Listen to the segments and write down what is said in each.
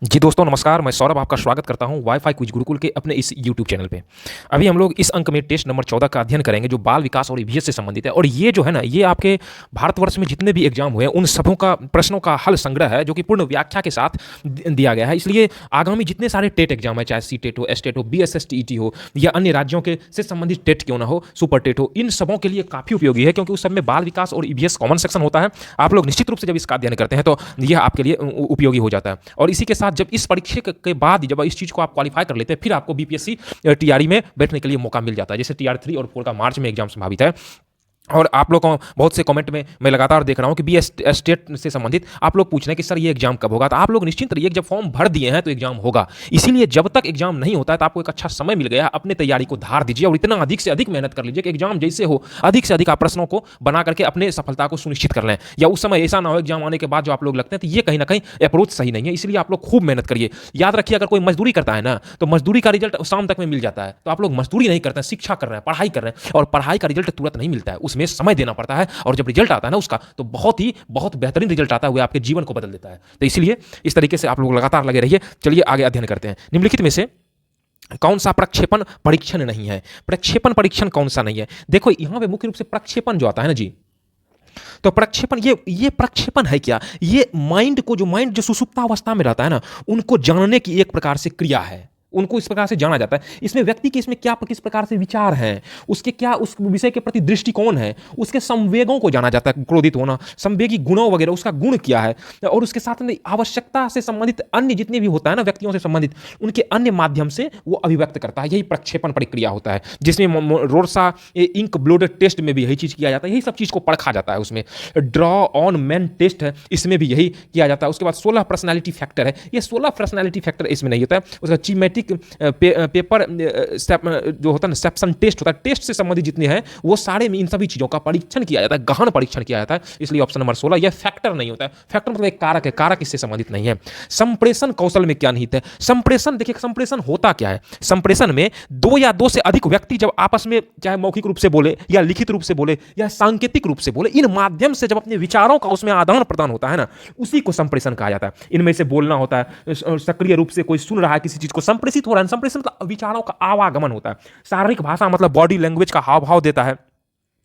जी दोस्तों नमस्कार, मैं सौरभ आपका स्वागत करता हूं वाईफाई क्विज गुरुकुल के अपने इस यूट्यूब चैनल पे। अभी हम लोग इस अंक में टेस्ट नंबर 14 का अध्ययन करेंगे जो बाल विकास और ईवीएस से संबंधित है। और ये जो है ना, ये आपके भारतवर्ष में जितने भी एग्जाम हुए हैं उन सबों का प्रश्नों का हल संग्रह है जो कि पूर्ण व्याख्या के साथ दिया गया है। इसलिए आगामी जितने सारे टेट एग्जाम है, चाहे सी टेट हो, एस टेट हो, BSSTET हो या अन्य राज्यों के से संबंधित टेट क्यों ना हो, सुपर टेट हो, इन सबों के लिए काफ़ी उपयोगी है क्योंकि उस सब में बाल विकास और ईवीएस कॉमन सेक्शन होता है। आप लोग निश्चित रूप से जब इसका अध्ययन करते हैं तो यह आपके लिए उपयोगी हो जाता है। और इसी के साथ जब इस परीक्षा के बाद जब इस चीज़ को आप क्वालिफाई कर लेते हैं, फिर आपको BPSC TRE में बैठने के लिए मौका मिल जाता है। जैसे TR3 और 4 का मार्च में एग्जाम संभावित है। और आप लोग को बहुत से कमेंट में मैं लगातार देख रहा हूं कि स्टेट से संबंधित आप लोग पूछ रहे हैं कि सर ये एग्जाम कब होगा। तो आप लोग निश्चिंत रहिए, जब फॉर्म भर दिए हैं तो एग्जाम होगा। इसीलिए जब तक एग्जाम नहीं होता है तो आपको एक अच्छा समय मिल गया है, अपने तैयारी को धार दीजिए और इतना अधिक से अधिक मेहनत कर लीजिए कि एग्जाम जैसे हो अधिक से अधिक आप प्रश्नों को बना करके अपने सफलता को सुनिश्चित कर लें। या उस समय ऐसा ना हो एग्जाम आने के बाद जो आप लोग लगते हैं तो ये कहीं ना कहीं अप्रोच सही नहीं है। इसलिए आप लोग खूब मेहनत करिए। याद रखिए, अगर कोई मजदूरी करता है ना तो मजदूरी का रिजल्ट शाम तक में मिल जाता है। तो आप लोग मजदूरी नहीं करते हैं, शिक्षा कर रहे हैं, पढ़ाई कर रहे हैं, और पढ़ाई का रिजल्ट तुरंत नहीं मिलता है, उसमें समय देना पड़ता है। और जब रिजल्ट आता है ना उसका, तो बहुत बेहतरीन रिजल्ट आता है, वो आपके जीवन को बदल देता है। तो इसलिए इस तरीके से आप लोग लगातार लगे रहिए। चलिए आगे अध्ययन करते हैं। निम्नलिखित में से कौन सा प्रक्षेपण परीक्षण नहीं है? प्रक्षेपण परीक्षण कौन सा नहीं है? देखो यहां पे मुख्य रूप से प्रक्षेपण जो आता है ना जी, तो प्रक्षेपण ये प्रक्षेपण है क्या? ये माइंड जो सुषुप्तावस्था में रहता है ना, उनको जानने की एक प्रकार से क्रिया है। उनको इस प्रकार से जाना जाता है। इसमें व्यक्ति के इसमें क्या किस प्रकार से विचार हैं, उसके क्या उस विषय के प्रति दृष्टिकोण है, उसके संवेगों को जाना जाता है। क्रोधित होना, संवेगी गुणों वगैरह, उसका गुण क्या है, और उसके साथ में आवश्यकता से संबंधित अन्य जितने भी होता है ना व्यक्तियों से संबंधित, उनके अन्य माध्यम से वो अभिव्यक्त करता है। यही प्रक्षेपण प्रक्रिया होता है, जिसमें रोरसा इंक ब्लोड टेस्ट में भी यही चीज किया जाता है। यही सब चीज को परखा जाता है। उसमें ड्रॉ ऑन मैन टेस्ट है, इसमें भी यही किया जाता है। उसके बाद 16 पर्सनैलिटी फैक्टर है। ये 16 पर्सनैलिटी फैक्टर इसमें नहीं होता है। उसका चीमेटिक पेपर जो होता है ना, सेप्शन टेस्ट होता है। टेस्ट से संबंधित जितने हैं वो सारे में इन सभी चीजों का परीक्षण किया जाता है, गहन परीक्षण किया जाता है। इसलिए ऑप्शन नंबर 16 यह फैक्टर नहीं होता है। फैक्टर मतलब एक कारक है, कारक इससे संबंधित नहीं है। संप्रेषण कौशल में क्या निहित है? संप्रेषण, देखिए संप्रेषण होता क्या है। संप्रेषण में दो या दो से अधिक व्यक्ति जब आपस में चाहे मौखिक रूप से बोले या लिखित रूप से बोले या सांकेतिक रूप से बोले, इन माध्यम से जब अपने विचारों का उसमें आदान प्रदान होता है ना, उसी को संप्रेषण कहा जाता है। इनमें से बोलना होता है, सक्रिय रूप से कोई सुन रहा है किसी चीज को, संप्रेषित हो रहा है। संप्रेषण मतलब विचारों का आवागमन होता है। शारीरिक भाषा मतलब बॉडी लैंग्वेज का हाव भाव देता है,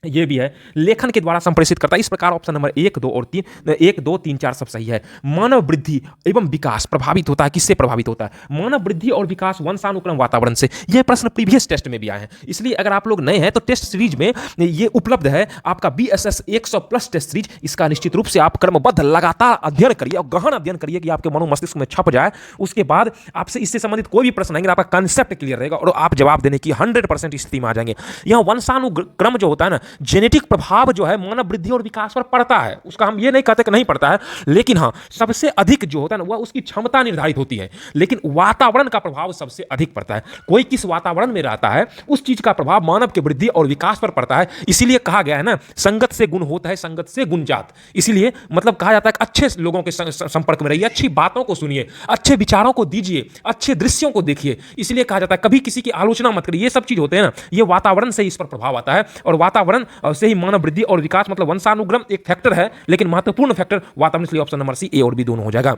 ये भी है। लेखन के द्वारा संप्रेषित करता है। इस प्रकार ऑप्शन नंबर 1, 2 और 3, 1, 2, 3, 4 सब सही है। मानव वृद्धि एवं विकास प्रभावित होता है, किससे प्रभावित होता है? मानव वृद्धि और विकास वंशानुक्रम वातावरण से। यह प्रश्न प्रीवियस टेस्ट में भी आए हैं। इसलिए अगर आप लोग नए हैं तो टेस्ट सीरीज में ये उपलब्ध है आपका BSS 100+ टेस्ट सीरीज। इसका निश्चित रूप से आप क्रमबद्ध लगातार अध्ययन करिए और गहन अध्ययन करिए कि आपके मनो मस्तिष्क में छप जाए। उसके बाद आपसे इससे संबंधित कोई भी प्रश्न आएंगे, आपका कंसेप्ट क्लियर रहेगा और आप जवाब देने की 100% स्थिति में आ जाएंगे। यह वंशानुक्रम जो होता है ना, जेनेटिक प्रभाव जो है मानव वृद्धि और विकास पर पड़ता है। उसका हम ये नहीं कहते कि नहीं पड़ता है, लेकिन हाँ सबसे अधिक जो होता है ना वह उसकी क्षमता निर्धारित होती है। लेकिन वातावरण का प्रभाव सबसे अधिक पड़ता है। कोई किस वातावरण में रहता है उस चीज का प्रभाव मानव की वृद्धि और विकास पर पड़ता है। इसीलिए कहा गया है ना, संगत से गुण होता है, संगत से गुण जात। इसीलिए मतलब कहा जाता है कि अच्छे लोगों के संपर्क में रहिए, अच्छी बातों को सुनिए, अच्छे विचारों को दीजिए, अच्छे दृश्यों को देखिए। इसलिए कहा जाता है कभी किसी की आलोचना मत करिए। ये सब चीज होते हैं ना, ये वातावरण से इस पर प्रभाव आता है। और वातावरण से ही मानव वृद्धि और विकास, मतलब वंशानुक्रम एक फैक्टर है लेकिन महत्वपूर्ण फैक्टर वातावरण। इसलिए ऑप्शन नंबर सी, ए और बी दोनों हो जाएगा।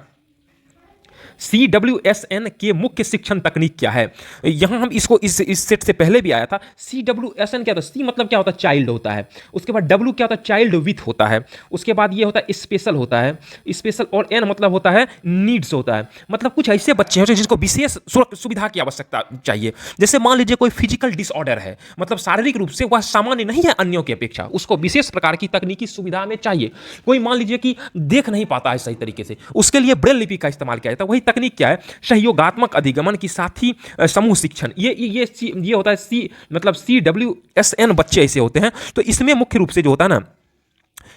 CWSN के मुख्य शिक्षण तकनीक क्या है? यहां हम इसको इस सेट से पहले भी आया था। CWSN क्या होता है? C मतलब क्या होता है? चाइल्ड होता है। उसके बाद W क्या होता है? चाइल्ड विथ होता है। उसके बाद ये होता है स्पेशल होता है, स्पेशल। और N मतलब होता है नीड्स होता है। मतलब कुछ ऐसे बच्चे हैं जिसको विशेष सुविधा की आवश्यकता चाहिए। जैसे मान लीजिए कोई फिजिकल डिसऑर्डर है, मतलब शारीरिक रूप से वह सामान्य नहीं है अन्यों की अपेक्षा, उसको विशेष प्रकार की तकनीकी सुविधा में चाहिए। कोई मान लीजिए कि देख नहीं पाता है सही तरीके से, उसके लिए ब्रेल लिपि का इस्तेमाल किया जाता है। वही तकनीक क्या है? सहयोगात्मक अधिगमन की साथी समूह शिक्षण। ये होता है सी, मतलब CWSN बच्चे ऐसे होते हैं। तो इसमें मुख्य रूप से जो होता है ना,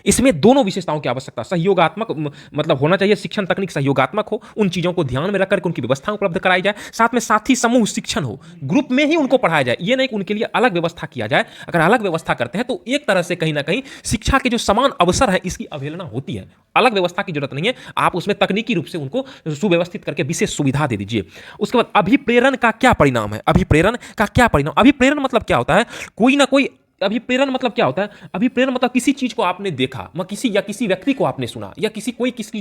इसमें दोनों विशेषताओं की आवश्यकता, सहयोगात्मक मतलब होना चाहिए, शिक्षण तकनीक सहयोगात्मक हो, उन चीज़ों को ध्यान में रखकर उनकी व्यवस्था उपलब्ध कराई जाए। साथ में साथी समूह शिक्षण हो, ग्रुप में ही उनको पढ़ाया जाए। ये नहीं कि उनके लिए अलग व्यवस्था किया जाए। अगर अलग व्यवस्था करते हैं तो एक तरह से कहीं ना कहीं शिक्षा के जो समान अवसर है इसकी अवहेलना होती है। अलग व्यवस्था की जरूरत नहीं है, आप उसमें तकनीकी रूप से उनको सुव्यवस्थित करके विशेष सुविधा दे दीजिए। उसके बाद अभिप्रेरण का क्या परिणाम है? अभिप्रेरण का क्या परिणाम? अभिप्रेरण मतलब क्या होता है? कोई ना कोई अभिप्रेरण मतलब क्या होता है? अभिप्रेरण मतलब किसी चीज को आपने देखा, किसी व्यक्ति को आपने सुना, या किसी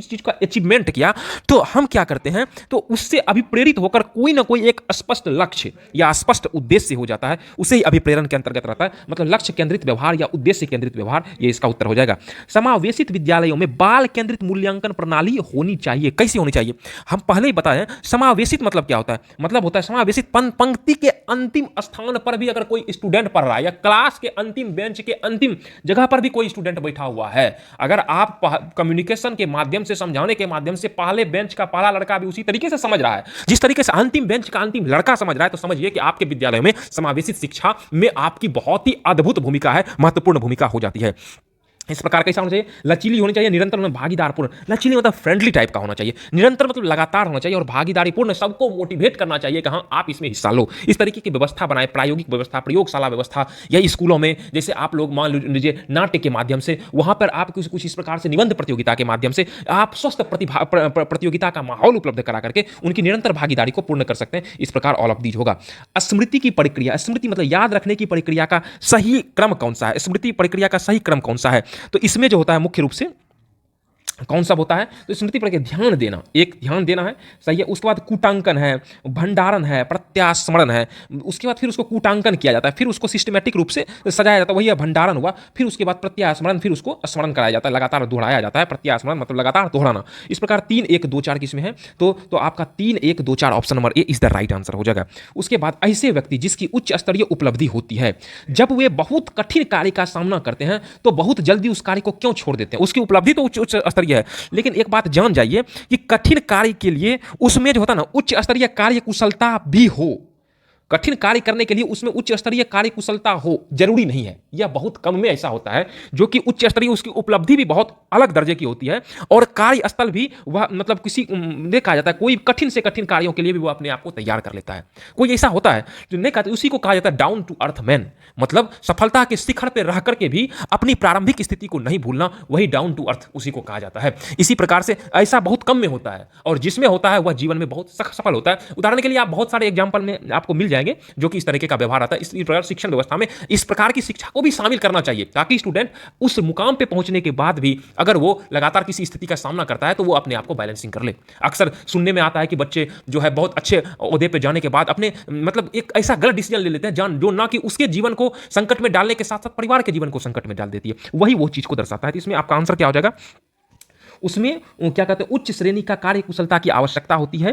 चीज का अचीवमेंट किया, तो हम क्या करते हैं, तो उससे अभिप्रेरित होकर कोई ना कोई एक स्पष्ट लक्ष्य या स्पष्ट उद्देश्य हो जाता है, उसे ही अभिप्रेरण के अंतर्गत रहता है। मतलब लक्ष्य केंद्रित व्यवहार या उद्देश्य केंद्रित व्यवहार, ये इसका उत्तर हो जाएगा। समावेशित विद्यालयों में बाल केंद्रित मूल्यांकन प्रणाली होनी चाहिए। कैसी होनी चाहिए? हम पहले ही बताएं, समावेशित मतलब क्या होता है? मतलब होता है समावेशित पंक्ति के अंतिम स्थान पर भी अगर कोई स्टूडेंट पढ़ रहा है, या क्लास के अंतिम बेंच के अंतिम जगह पर भी कोई स्टूडेंट बैठा हुआ है, अगर आप कम्युनिकेशन के माध्यम से, समझाने के माध्यम से पहले बेंच का पहला लड़का भी उसी तरीके से समझ रहा है जिस तरीके से अंतिम बेंच का अंतिम लड़का समझ रहा है, तो समझिए कि आपके विद्यालय में समावेशित शिक्षा में आपकी बहुत ही अद्भुत भूमिका है, महत्वपूर्ण भूमिका हो जाती है। इस प्रकार कैसा होना चाहिए? लचीली होनी चाहिए, निरंतर में भागीदारपूर्ण। लचीली मतलब फ्रेंडली टाइप का होना चाहिए, निरंतर मतलब लगातार होना चाहिए, और भागीदारीपूर्ण, सबको मोटिवेट करना चाहिए कि हाँ आप इसमें हिस्सा लो। इस तरीके की व्यवस्था बनाए, प्रायोगिक व्यवस्था, प्रयोगशाला व्यवस्था, या स्कूलों में जैसे आप लोग मान लीजिए नाट्य के माध्यम से, वहां पर आप कुछ इस प्रकार से निबंध प्रतियोगिता के माध्यम से आप स्वस्थ प्रतियोगिता का माहौल उपलब्ध करा करके उनकी निरंतर भागीदारी को पूर्ण कर सकते हैं। इस प्रकार ऑल ऑफ दीज होगा। स्मृति की प्रक्रिया, स्मृति मतलब याद रखने की प्रक्रिया का सही क्रम कौन सा है? स्मृति प्रक्रिया का सही क्रम कौन सा है? तो इसमें जो होता है मुख्य रूप से कौन सा होता है? तो स्मृति पर ध्यान देना, एक ध्यान देना है, सही है। उसके बाद कूटांकन है, भंडारण है, प्रत्यास्मरण है, उसके बाद फिर उसको कूटांकन किया जाता है, फिर उसको सिस्टमेटिक रूप से सजाया जाता है, वही भंडारण हुआ। फिर उसके बाद प्रत्यास्मरण, फिर उसको स्मरण कराया जाता है, लगातार दोहराया जाता है। प्रत्यास्मरण मतलब लगातार दोहराना। इस प्रकार 3 1 2 4 किसमें है? तो आपका 3 1 2 4 option number A is the right answer हो जाएगा। उसके बाद ऐसे व्यक्ति जिसकी उच्च स्तरीय उपलब्धि होती है, जब वे बहुत कठिन कार्य का सामना करते हैं तो बहुत जल्दी उस कार्य को क्यों छोड़ देते हैं? उसकी उपलब्धि तो उच्च स्तरीय है, लेकिन एक बात जान जाइए कि कठिन कार्य के लिए उसमें जो होता है ना, उच्च स्तरीय कार्य कुशलता भी हो। कठिन कार्य करने के लिए उसमें उच्च स्तरीय कार्य कुशलता हो जरूरी नहीं है, यह बहुत कम में ऐसा होता है जो कि उच्च स्तरीय, उसकी उपलब्धि भी बहुत अलग दर्जे की होती है, और कार्यस्थल भी वह मतलब किसी कहा जाता है कोई कठिन से कठिन कार्यों के लिए भी वो अपने आप को तैयार कर लेता है। कोई ऐसा होता है जो नहीं कहते, उसी को कहा जाता है डाउन टू अर्थ मैन। मतलब सफलता के शिखर पर रह करके भी अपनी प्रारंभिक स्थिति को नहीं भूलना, वही डाउन टू अर्थ उसी को कहा जाता है। इसी प्रकार से ऐसा बहुत कम में होता है, और जिसमें होता है वह जीवन में बहुत सफल होता है। उदाहरण के लिए आप बहुत सारे एग्जाम्पल में आपको मिल जाएंगे जो कि इस तरीके का व्यवहार आता है। इस प्रकार शिक्षण व्यवस्था में इस प्रकार की शिक्षा को भी शामिल करना चाहिए, ताकि स्टूडेंट उस मुकाम पे पहुंचने के बाद भी अगर वो लगातार किसी स्थिति का सामना करता है तो वो अपने आप को बैलेंसिंग कर ले। अक्सर सुनने में आता है कि बच्चे जो है बहुत अच्छे ओहदे पे जाने के बाद अपने मतलब एक ऐसा गलत डिसीजन ले लेते हैं जो ना कि उसके जीवन को संकट में डालने के साथ साथ परिवार के जीवन को संकट में डाल देती है, वही वो चीज को दर्शाता है। तो इसमें आपका आंसर क्या हो जाएगा? उसमें क्या कहते हैं, उच्च श्रेणी का कार्य कुशलता की आवश्यकता होती है,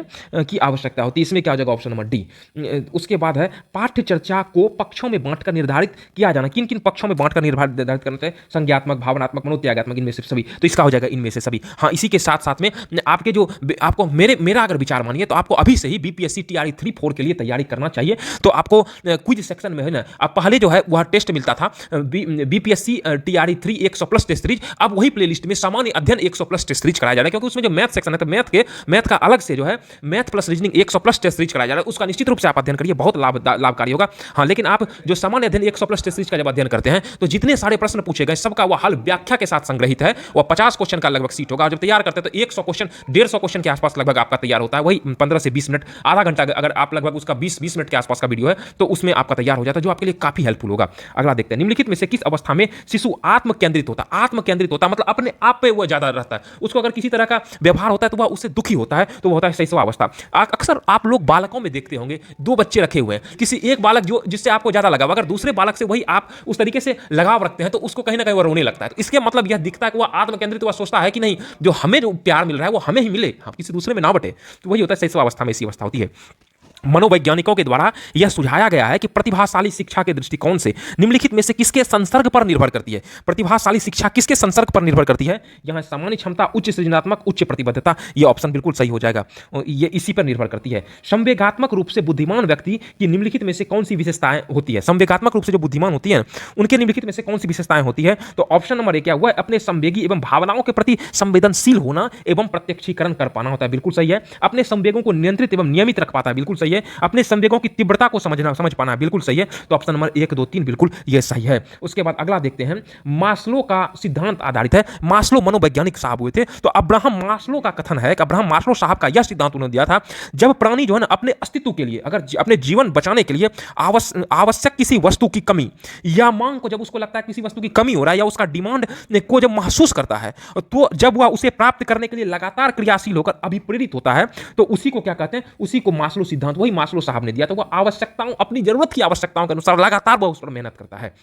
इसमें क्या हो जाएगा? Option number D. उसके बाद है पाठ्य चर्चा को पक्षों में बांटकर निर्धारित किया जाना। किन किन पक्षों में बांटकर निर्धारित करना चाहिए? संज्ञात्मक, भावनात्मक, मनोत्यागात्मक, इनमें से सभी। तो इसका हो जाएगा इनमें से सभी। हाँ, इसी के साथ साथ में आपके जो आपको मेरा अगर विचार मानिए तो आपको अभी से ही बीपीएससी टीआरई 3-4 के लिए तैयारी करना चाहिए। तो आपको क्विज सेक्शन में है ना, अब पहले जो है वह टेस्ट मिलता था बीपीएससी टीआरई 3 100+ टेस्ट सीरीज, अब वही प्लेलिस्ट में सामान्य अध्ययन 100+ टेस्ट सीरीज कराया जा रहा है, क्योंकि उसमें जो मैथ सेक्शन है तो मैथ का अलग से जो है math plus reasoning 100+ test series कराया जा रहा है। उसका निश्चित रूप से आप अध्ययन करिए, बहुत लाभकारी होगा। हाँ, लेकिन आप जो सामान्य अध्ययन 100+ टेस्ट सीरीज का जब अध्ययन करते हैं तो जितने सारे प्रश्न पूछे गए सबका वह हल व्याख्या के साथ संग्रहित है। वह 50 क्वेश्चन का लगभग सीट होगा। जब तैयार करते हैं तो 100 क्वेश्चन 150 क्वेश्चन के आसपास लगभग आपका तैयार होता है। वही 15 से 20 मिनट, आधा घंटा अगर आप लगभग उसका 20 मिनट के आसपास का वीडियो है तो उसमें आपका तैयार हो जाता है, जो आपके लिए काफी हेल्पफुल होगा। अगला देखते हैं, निम्नलिखित में से किस अवस्था में शिशु आत्म केंद्रित होता मतलब अपने आप पे वह ज्यादा रहता है। उसको अगर किसी तरह का व्यवहार होता है तो वह उससे दुखी होता है, तो वह होता है शैशवावस्था। अक्सर आप लोग बालकों में देखते होंगे 2 बच्चे रखे हुए हैं, किसी एक बालक जो जिससे आपको ज्यादा लगाव, अगर दूसरे बालक से वही आप उस तरीके से लगाव रखते हैं तो उसको कहीं ना कहीं वह रोने लगता है। तो इसके मतलब यह दिखता है कि वह आत्मकेंद्रित, वह सोचता है कि नहीं, जो हमें जो प्यार मिल रहा है वो हमें ही मिले, हम किसी दूसरे में ना बटे। तो वही होता है शैशवावस्था में, ऐसी अवस्था होती है। मनोवैज्ञानिकों के द्वारा यह सुझाया गया है कि प्रतिभाशाली शिक्षा के दृष्टिकोण से निम्नलिखित में से किसके संसर्ग पर निर्भर करती है? प्रतिभाशाली शिक्षा किसके संसर्ग पर निर्भर करती है? यहां सामान्य क्षमता, उच्च सृजनात्मक, उच्च प्रतिबद्धता, यह ऑप्शन बिल्कुल सही हो जाएगा। ये इसी पर निर्भर करती है। संवेगात्मक रूप से बुद्धिमान व्यक्ति की निम्नलिखित में से कौन सी विशेषताएं होती है? संवेगात्मक रूप से जो बुद्धिमान होती है उनके निम्नलिखित में से कौन सी विशेषताएं होती है? तो ऑप्शन नंबर ए क्या हुआ? अपने संवेगी एवं भावनाओं के प्रति संवेदनशील होना एवं प्रत्यक्षीकरण कर पाना होता है, बिल्कुल सही है। अपने संवेगों को नियंत्रित एवं नियमित रख पाता है, बिल्कुल सही सही है। अपने संवेगों की तीव्रता को समझ पाना बिल्कुल सही है। तो ऑप्शन नंबर 1, 2, 3 बिल्कुल ये सही है। उसके बाद अगला देखते हैं, मास्लो का सिद्धांत आधारित है। मास्लो मनोवैज्ञानिक साहब हुए थे। तो अब्राहम मास्लो का कथन है कि अब्राहम मास्लो साहब का यह सिद्धांत उन्होंने दिया था, जब प्राणी जो है ना अपने अस्तित्व के लिए, अगर अपने जीवन बचाने के लिए आवश्यक किसी वस्तु की कमी या मांग को, जब उसको लगता है किसी वस्तु की कमी हो रहा है या उसका डिमांड को जब महसूस करता है, तो जब वह उसे प्राप्त करने के लिए लगातार क्रियाशील होकर अभिप्रेरित होता है, तो उसी को क्या कहते हैं, उसी को मास्लो सिद्धांत, वही मास्लो साहब ने दिया। तो वह आवश्यकताओं, अपनी जरूरत की आवश्यकताओं के अनुसार लगातार वह उस पर मेहनत करता है।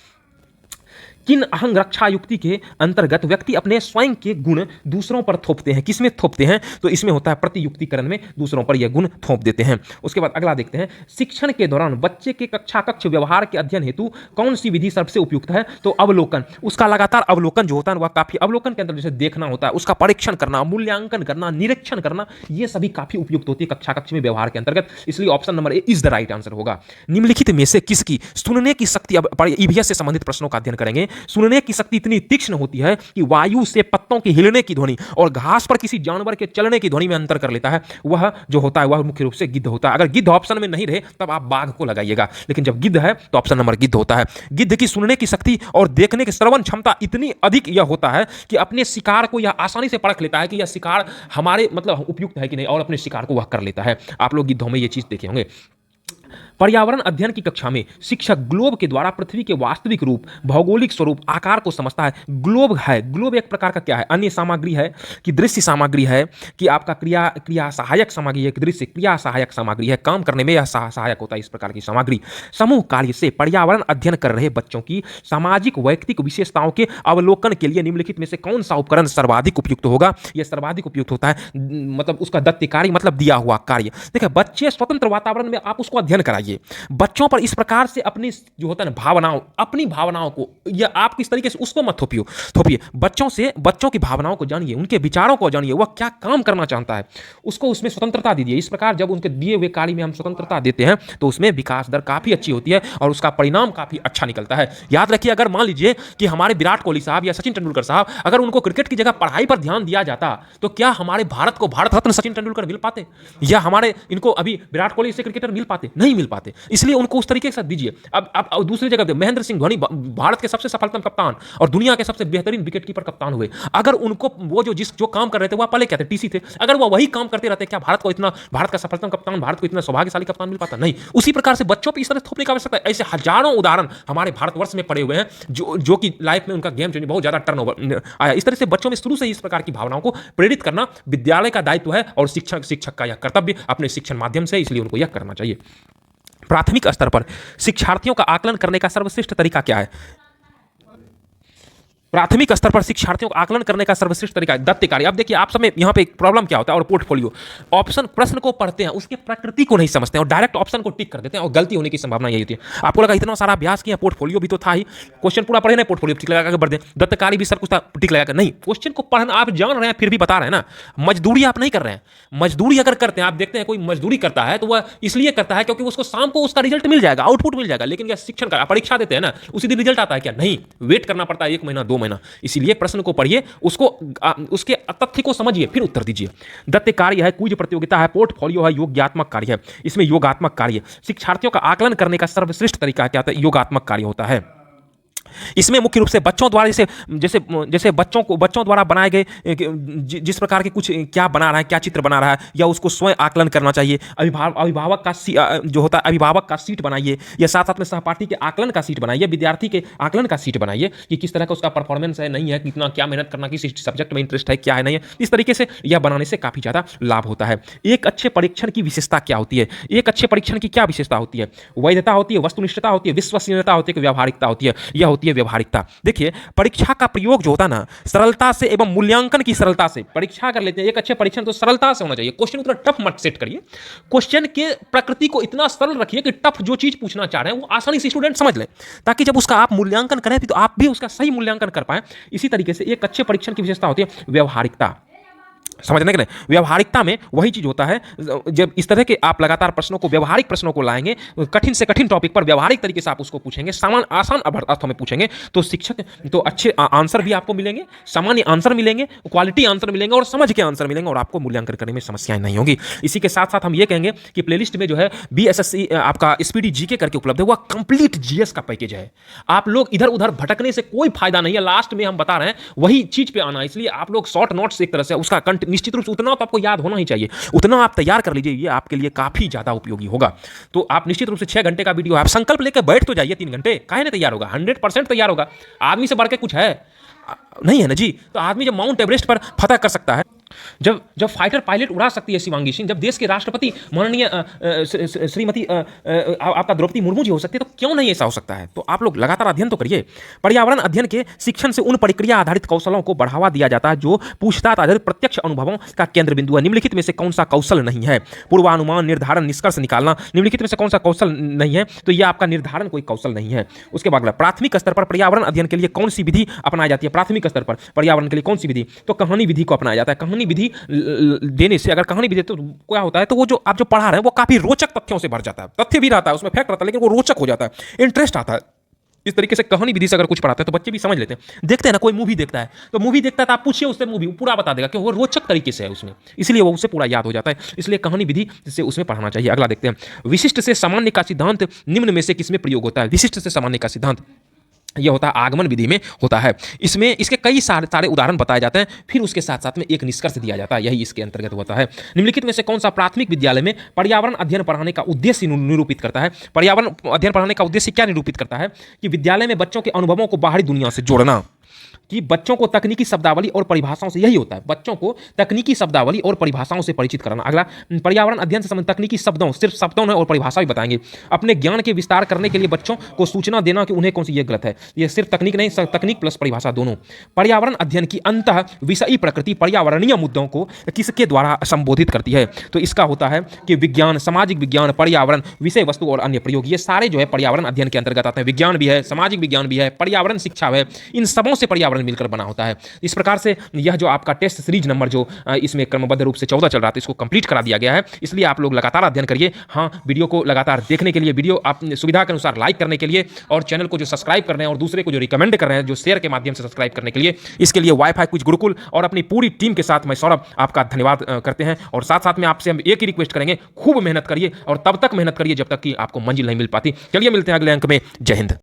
किन अहंग रक्षा युक्ति के अंतर्गत व्यक्ति अपने स्वयं के गुण दूसरों पर थोपते हैं? किसमें थोपते हैं? तो इसमें होता है प्रतियुक्तिकरण में, दूसरों पर यह गुण थोप देते हैं। उसके बाद अगला देखते हैं, शिक्षण के दौरान बच्चे के कक्ष व्यवहार के अध्ययन हेतु कौन सी विधि सबसे उपयुक्त है? तो अवलोकन। उसका लगातार अवलोकन जो होता है वह काफी, अवलोकन के अंदर जैसे देखना होता है, उसका परीक्षण करना, मूल्यांकन करना, निरीक्षण करना, ये सभी काफी उपयुक्त होती है कक्ष में व्यवहार के अंतर्गत। इसलिए option number A is the right answer होगा। निम्नलिखित में से किसकी सुनने की शक्ति, अब ईवीएस से संबंधित प्रश्नों का अध्ययन करेंगे। सुनने की शक्ति इतनी तीक्ष्ण होती है कि वायु से पत्तों के हिलने की ध्वनि और घास पर किसी जानवर के चलने की ध्वनि में अंतर कर लेता है। वह जो होता है वह मुख्य रूप से गिद्ध होता है। अगर गिद्ध ऑप्शन में नहीं रहे तब आप बाघ को लगाइएगा, लेकिन जब गिद्ध है तो ऑप्शन नंबर गिद्ध होता है। गिद्ध की सुनने की शक्ति और देखने की श्रवण क्षमता इतनी अधिक यह होता है कि अपने शिकार को यह आसानी से परख लेता है कि यह शिकार हमारे मतलब उपयुक्त है कि नहीं, और अपने शिकार को वह कर लेता है। आप लोग गिद्धों में यह चीज देखे होंगे। पर्यावरण अध्ययन की कक्षा में शिक्षक ग्लोब के द्वारा पृथ्वी के वास्तविक रूप, भौगोलिक स्वरूप, आकार को समझता है। ग्लोब है, ग्लोब एक प्रकार का क्या है? अन्य सामग्री है कि दृश्य सामग्री है कि आपका क्रिया सहायक सामग्री है कि दृश्य क्रिया सहायक सामग्री है? काम करने में यह सहायक होता है इस प्रकार की सामग्री। समूह कार्य से पर्यावरण अध्ययन कर रहे बच्चों की सामाजिक वैयक्तिक विशेषताओं के अवलोकन के लिए निम्नलिखित में से कौन सा उपकरण सर्वाधिक उपयुक्त होगा? यह सर्वाधिक उपयुक्त होता है मतलब उसका दत्त कार्य, मतलब दिया हुआ कार्य। देखिए, बच्चे स्वतंत्र वातावरण में आप उसको अध्ययन कराइए। बच्चों पर इस प्रकार से अपनी जो होता है ना भावनाओं, अपनी भावनाओं को, या आप किस तरीके से उसको मत थोपिए। बच्चों की भावनाओं को जानिए, उनके विचारों को जानिए, वह क्या काम करना चाहता है, उसको उसमें स्वतंत्रता दीजिए। इस प्रकार जब उनके दिए हुए कार्य में हम स्वतंत्रता देते हैं तो उसमें विकास दर काफी अच्छी होती है और उसका परिणाम काफी अच्छा निकलता है। याद रखिए, अगर मान लीजिए कि हमारे विराट कोहली साहब या सचिन तेंदुलकर साहब, अगर उनको क्रिकेट की जगह पढ़ाई पर ध्यान दिया जाता तो क्या हमारे भारत को भारत रत्न सचिन तेंदुलकर मिल पाते, या हमारे इनको अभी विराट कोहली से क्रिकेटर मिल पाते? नहीं मिल पाते। इसलिए उनको उस तरीके से दीजिए। अब दूसरी जगह महेंद्र सिंह धोनी भारत के सबसे सफलतम कप्तान और दुनिया के सबसे बेहतरीन विकेटकीपर कप्तान हुए। अगर उनको वो जो काम कर रहे थे वह पहले क्या थे, टीसी थे, अगर वो वही काम करते रहते, क्या भारत का सफलतम कप्तान, भारत को इतना सौभाग्यशाली कप्तान मिल पाता? नहीं। उसी प्रकार से बच्चों पर इस तरह थोपने की आवश्यकता है। ऐसे हजारों उदाहरण हमारे भारतवर्ष में पड़े हुए हैं जो कि लाइफ में उनका गेम चेंज बहुत ज्यादा टर्नओवर आया। इस तरह से बच्चों में शुरू से ही इस प्रकार की भावनाओं को प्रेरित करना विद्यालय का दायित्व है और शिक्षक का यह कर्तव्य अपने शिक्षण माध्यम से, इसलिए उनको यह करना चाहिए। प्राथमिक स्तर पर शिक्षार्थियों का आकलन करने का सर्वश्रेष्ठ तरीका क्या है? प्राथमिक स्तर पर शिक्षार्थियों का आकलन करने का सर्वश्रेष्ठ तरीका दत्त कार्य। अब देखिए, आप सब में यहाँ पे प्रॉब्लम क्या होता है, और पोर्टफोलियो ऑप्शन प्रश्न को पढ़ते हैं, उसके प्रकृति को नहीं समझते हैं और डायरेक्ट ऑप्शन को टिक कर देते हैं, और गलती होने की संभावना यही होती है। आपको लगा इतना सारा अभ्यास किया, पोर्टफोलियो भी तो था ही, क्वेश्चन पूरा पढ़े ना, पोर्टफोलियो टिक लगा कर बढ़ दे, दत्त कार्य भी सर कुछ टिक लगा कर नहीं। क्वेश्चन को पढ़ना आप जान रहे हैं, फिर भी बता रहे हैं ना, मजदूरी आप नहीं कर रहे हैं। मजदूरी अगर करते हैं, आप देखते हैं कोई मजदूरी करता है तो वह इसलिए करता है क्योंकि उसको शाम को उसका रिजल्ट मिल जाएगा, आउटपुट मिल जाएगा। लेकिन यह शिक्षण का परीक्षा देते हैं ना, उसी दिन रिजल्ट आता है क्या? नहीं, वेट करना पड़ता है 1 महीना 2 महीना। इसीलिए प्रश्न को पढ़िए, उसके तथ्य को समझिए, फिर उत्तर दीजिए। दत्त कार्य है, क्विज प्रतियोगिता है, पोर्टफोलियो है, योगात्मक कार्य है। इसमें योगात्मक कार्य, शिक्षार्थियों का आकलन करने का सर्वश्रेष्ठ तरीका क्या होता है? योगात्मक कार्य होता है। इसमें मुख्य रूप से बच्चों द्वारा जैसे बच्चों द्वारा बनाए गए जिस प्रकार के कुछ क्या बना रहा है, क्या चित्र बना रहा है, या उसको स्वयं आकलन करना चाहिए। अभिभावक का जो होता है, अभिभावक का सीट बनाइए, या साथ साथ में सहपाठी के आकलन का सीट बनाइए, विद्यार्थी के आकलन का सीट बनाइए कि किस तरह का उसका परफॉर्मेंस है, नहीं है, कितना क्या मेहनत करना, किस सब्जेक्ट में इंटरेस्ट है, क्या है, नहीं है। इस तरीके से यह बनाने से काफी ज्यादा लाभ होता है। एक अच्छे परीक्षण की विशेषता क्या होती है? एक अच्छे परीक्षण की क्या विशेषता होती है? वैधता होती है, वस्तुनिष्ठता होती है, विश्वसनीयता होती है, व्यावहारिकता होती है। यह होती है व्यवहारिकता। देखिए, परीक्षा का प्रयोग जो होता है ना, सरलता से एवं मूल्यांकन की सरलता से परीक्षा कर लेते हैं। एक अच्छे परीक्षण तो सरलता से होना चाहिए। क्वेश्चन उतना टफ मत सेट करिए, क्वेश्चन के प्रकृति को इतना सरल रखिए कि टफ जो चीज पूछना चाह रहे हैं वो आसानी से स्टूडेंट समझ लें, ताकि जब उसका आप मूल्यांकन करें तो आप भी उसका सही मूल्यांकन कर पाए। इसी तरीके से एक अच्छे परीक्षण की विशेषता होती है व्यवहारिकता। समझने के नहीं, व्यवहारिकता में वही चीज होता है। जब इस तरह के आप लगातार प्रश्नों को, व्यवहारिक प्रश्नों को लाएंगे, कठिन से कठिन टॉपिक पर व्यवहारिक तरीके से आप उसको पूछेंगे, सामान्य आसान अर्थों में पूछेंगे, तो शिक्षक तो अच्छे आंसर भी आपको मिलेंगे, सामान्य आंसर मिलेंगे, क्वालिटी आंसर मिलेंगे और समझ के आंसर मिलेंगे, और आपको मूल्यांकन करने में समस्याएं नहीं होंगी। इसी के साथ साथ हम ये कहेंगे कि प्लेलिस्ट में जो है BSSC आपका स्पीडी जीके करके उपलब्ध है, वह कंप्लीट जीएस का पैकेज है। आप लोग इधर उधर भटकने से कोई फायदा नहीं है, लास्ट में हम बता रहे हैं वही चीज पे आना, इसलिए आप लोग शॉर्ट नोट्स एक तरह से उसका निश्चित रूप से उतना तो आपको याद होना ही चाहिए, उतना आप तैयार कर लीजिए, ये आपके लिए काफी ज्यादा उपयोगी होगा। तो आप निश्चित रूप से 6 घंटे का वीडियो, आप संकल्प लेकर बैठ तो जाइए 3 घंटे, काहे नहीं तैयार होगा, 100% तैयार होगा। आदमी से बढ़ के कुछ है नहीं है ना जी। तो आदमी जब माउंट एवरेस्ट पर फतह कर सकता है, जब जब फाइटर पायलट उड़ा सकती है शिवांगी सिंह, जब देश के राष्ट्रपति माननीय श्रीमती आपका द्रौपदी मुर्मू जी हो सकती है, तो क्यों नहीं ऐसा हो सकता है। तो आप लोग लगातार अध्ययन तो करिए। पर्यावरण अध्ययन के शिक्षण से उन प्रक्रिया आधारित कौशलों को बढ़ावा दिया जाता है जो पूछताछ आधारित प्रत्यक्ष अनुभवों का केंद्र बिंदु है। निम्नलिखित में से कौन सा कौशल नहीं है? पूर्वानुमान, निर्धारण, निष्कर्ष निकालना। निम्नलिखित में से कौन सा कौशल नहीं है? तो यह आपका निर्धारण कोई कौशल नहीं है। उसके बाद प्राथमिक स्तर पर पर्यावरण अध्ययन के लिए कौन सी विधि अपनाई जाती है? प्राथमिक स्तर पर पर्यावरण के लिए कौन सी विधि? तो कहानी विधि को अपनाया जाता है। कहानी विधि देने से, अगर कहानी भी देते तो क्या होता है, तो वो जो आप जो पढ़ा रहे हैं वो काफी रोचक तथ्यों से भर जाता है। तथ्य भी रहता है उसमें, फैक्ट रहता है, लेकिन वो रोचक हो जाता है, इंटरेस्ट आता है। इस तरीके से कहानी विधि से अगर कुछ पढ़ाते हैं तो बच्चे भी समझ लेते हैं। देखते हैं ना, कोई मूवी देखता है तो मूवी देखता है तो आप पूछिए उससे, मूवी पूरा बता देगा कि वो रोचक तरीके से है उसमें, इसलिए वो उसे पूरा याद हो जाता है। इसलिए कहानी विधि से उसमें पढ़ाना चाहिए। अगला देखते हैं, विशिष्ट से सामान्य का सिद्धांत निम्न में से किसमें प्रयोग होता है? विशिष्ट से सामान्य का सिद्धांत यह होता है आगमन विधि में होता है। इसमें इसके कई सारे उदाहरण बताए जाते हैं, फिर उसके साथ साथ में एक निष्कर्ष दिया जाता है, यही इसके अंतर्गत होता है। निम्नलिखित में से कौन सा प्राथमिक विद्यालय में पर्यावरण अध्ययन पढ़ाने का उद्देश्य निरूपित करता है? पर्यावरण अध्ययन पढ़ाने का उद्देश्य क्या निरूपित करता है? कि विद्यालय में बच्चों के अनुभवों को बाहरी दुनिया से जोड़ना, कि बच्चों को तकनीकी शब्दावली और परिभाषाओं से, यही होता है, बच्चों को तकनीकी शब्दावली और परिभाषाओं से परिचित कराना। अगला, पर्यावरण अध्ययन से संबंधित तकनीकी शब्दों, सिर्फ शब्दों और परिभाषा भी बताएंगे। अपने ज्ञान के विस्तार करने के लिए बच्चों को सूचना देना कि उन्हें कौन सी, ये गलत है, ये सिर्फ तकनीक नहीं, तकनीक प्लस परिभाषा दोनों। पर्यावरण अध्ययन की अंतः विषयी प्रकृति पर्यावरणीय मुद्दों को किसके द्वारा संबोधित करती है? तो इसका होता है कि विज्ञान, सामाजिक विज्ञान, पर्यावरण, विषय वस्तु और अन्य प्रयोग, ये सारे जो है पर्यावरण अध्ययन के अंतर्गत आते हैं। विज्ञान भी है, सामाजिक विज्ञान भी है, पर्यावरण शिक्षा है, इन सबों से पर्यावरण मिलकर बना होता है। इस प्रकार से यह जो आपका टेस्ट सीरीज नंबर जो इसमें क्रमबद्ध रूप से 14 चल रहा था, इसको कंप्लीट करा दिया गया है। इसलिए आप लोग लगातार अध्ययन करिए। हाँ, वीडियो को लगातार देखने के लिए, वीडियो आप सुविधा के अनुसार लाइक करने के लिए, और चैनल को जो सब्सक्राइब कर रहे हैं और दूसरे को जो रिकमेंड कर रहे हैं, जो शेयर के माध्यम से सब्सक्राइब करने के लिए, इसके लिए वाईफाई क्विज गुरुकुल और अपनी पूरी टीम के साथ मैं सौरभ आपका धन्यवाद करते हैं। और साथ साथ में आपसे हम एक ही रिक्वेस्ट करेंगे, खूब मेहनत करिए और तब तक मेहनत करिए जब तक कि आपको मंजिल नहीं मिल पाती। चलिए मिलते हैं अगले अंक में। जय हिंद।